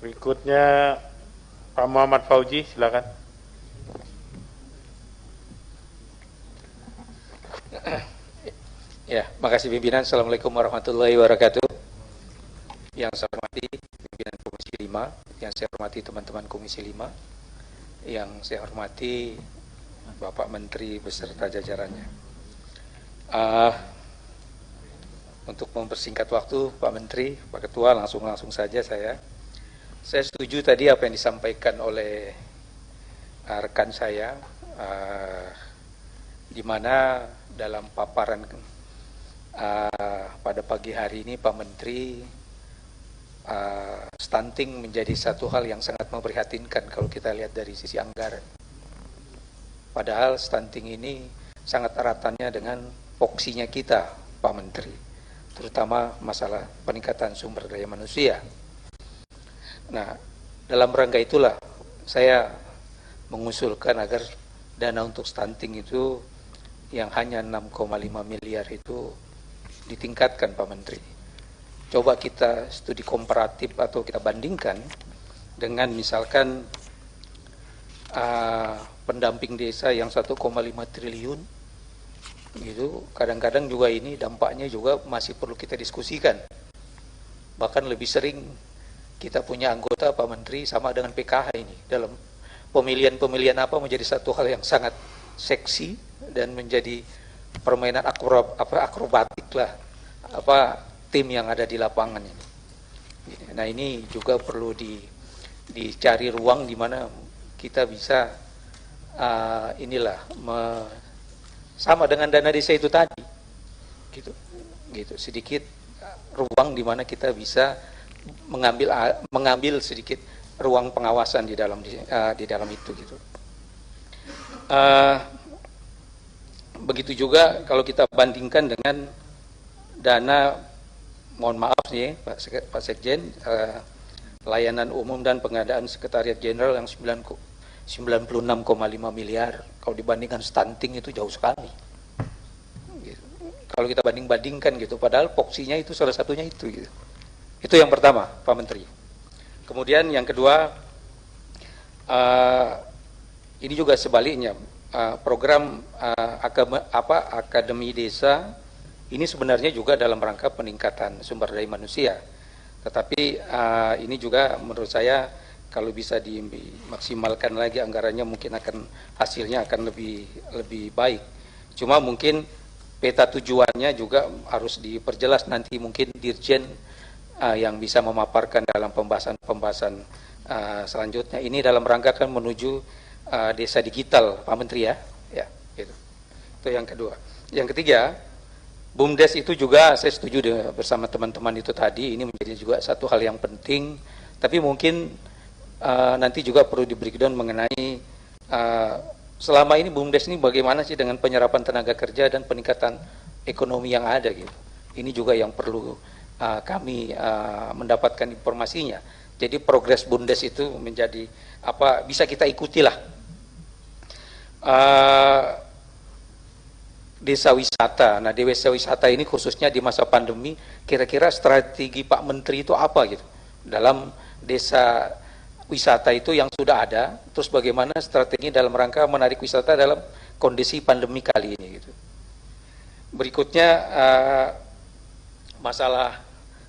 Berikutnya Pak Muhammad Fauzi, silakan. Ya, makasih pimpinan. Assalamualaikum warahmatullahi wabarakatuh. Yang saya hormati pimpinan Komisi 5, yang saya hormati teman-teman Komisi 5, yang saya hormati Bapak Menteri beserta jajarannya. Untuk mempersingkat waktu, Pak Menteri, Pak Ketua, langsung saja saya setuju tadi apa yang disampaikan oleh rekan saya, di mana dalam paparan pada pagi hari ini Pak Menteri, stunting menjadi satu hal yang sangat memprihatinkan kalau kita lihat dari sisi anggaran. Padahal stunting ini sangat eratannya dengan foksinya kita, Pak Menteri, terutama masalah peningkatan sumber daya manusia. Nah, dalam rangka itulah saya mengusulkan agar dana untuk stunting itu yang hanya 6,5 miliar itu ditingkatkan, Pak Menteri. Coba kita studi komparatif atau kita bandingkan dengan misalkan pendamping desa yang 1,5 triliun gitu. Kadang-kadang juga ini dampaknya juga masih perlu kita diskusikan. Bahkan lebih sering kita punya anggota, Pak Menteri, sama dengan PKH ini dalam pemilihan apa menjadi satu hal yang sangat seksi dan menjadi permainan akrobatik lah tim yang ada di lapangan ini. Nah, ini juga perlu dicari ruang di mana kita bisa sama dengan dana desa itu tadi, gitu sedikit ruang di mana kita bisa mengambil sedikit ruang pengawasan di dalam itu, gitu. Begitu juga kalau kita bandingkan dengan dana, mohon maaf nih Pak Sekjen, layanan umum dan pengadaan Sekretariat Jenderal yang 96,5 miliar, kalau dibandingkan stunting itu jauh sekali. Gitu. Kalau kita bandingkan gitu, padahal foksinya itu salah satunya itu. Gitu. Itu yang pertama, Pak Menteri. Kemudian yang kedua, ini juga sebaliknya, program Akademi Desa ini sebenarnya juga dalam rangka peningkatan sumber daya manusia. Tetapi ini juga menurut saya kalau bisa dimaksimalkan lagi anggarannya, mungkin hasilnya akan lebih baik. Cuma mungkin peta tujuannya juga harus diperjelas nanti, mungkin Dirjen yang bisa memaparkan dalam pembahasan selanjutnya. Ini dalam rangka kan menuju desa digital, Pak Menteri, ya gitu. Itu yang kedua. Yang ketiga, BUMDes itu juga saya setuju bersama teman-teman itu tadi, ini menjadi juga satu hal yang penting, tapi mungkin nanti juga perlu di breakdown mengenai selama ini BUMDes ini bagaimana sih dengan penyerapan tenaga kerja dan peningkatan ekonomi yang ada, gitu. Ini juga yang perlu kami mendapatkan informasinya. Jadi progres BUMDes itu menjadi bisa kita ikutilah. Desa wisata. Nah, di desa wisata ini khususnya di masa pandemi, kira-kira strategi Pak Menteri itu apa gitu dalam desa wisata itu yang sudah ada, terus bagaimana strategi dalam rangka menarik wisata dalam kondisi pandemi kali ini, gitu. Berikutnya masalah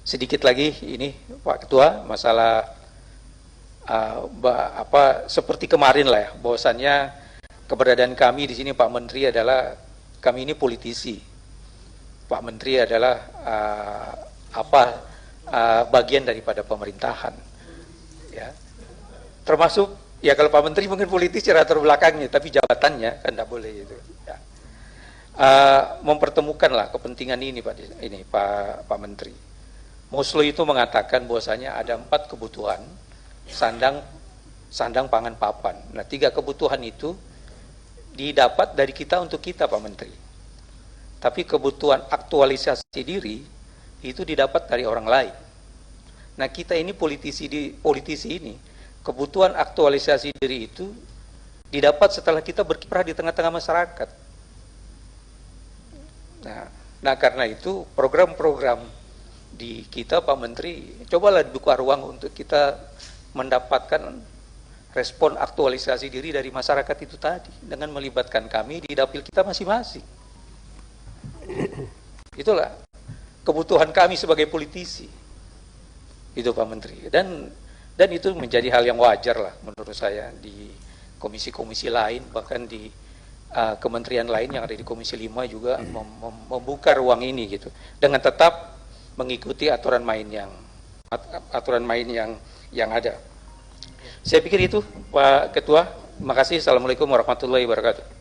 sedikit lagi ini Pak Ketua, masalah seperti kemarin lah ya, bahwasannya keberadaan kami di sini Pak Menteri adalah kami ini politisi. Pak Menteri adalah bagian daripada pemerintahan, ya. Termasuk ya kalau Pak Menteri mungkin politis secara terbelakangnya, tapi jabatannya kan tidak boleh itu. Ya. Mempertemukanlah kepentingan ini Pak Menteri. Muslo itu mengatakan bahwasanya ada 4 kebutuhan sandang, pangan, papan. Nah, 3 kebutuhan itu didapat dari kita untuk kita, Pak Menteri. Tapi kebutuhan aktualisasi diri itu didapat dari orang lain. Nah, kita ini politisi ini, kebutuhan aktualisasi diri itu didapat setelah kita berkiprah di tengah-tengah masyarakat. Nah, karena itu program-program di kita, Pak Menteri, cobalah dibuka ruang untuk kita mendapatkan respon aktualisasi diri dari masyarakat itu tadi dengan melibatkan kami di dapil kita masing-masing. Itulah kebutuhan kami sebagai politisi. Itu Pak Menteri. Dan itu menjadi hal yang wajar lah menurut saya di komisi-komisi lain, bahkan di kementerian lain yang ada di Komisi 5 juga membuka ruang ini gitu, dengan tetap mengikuti aturan main yang ada. Saya pikir itu Pak Ketua. Terima kasih. Assalamualaikum warahmatullahi wabarakatuh.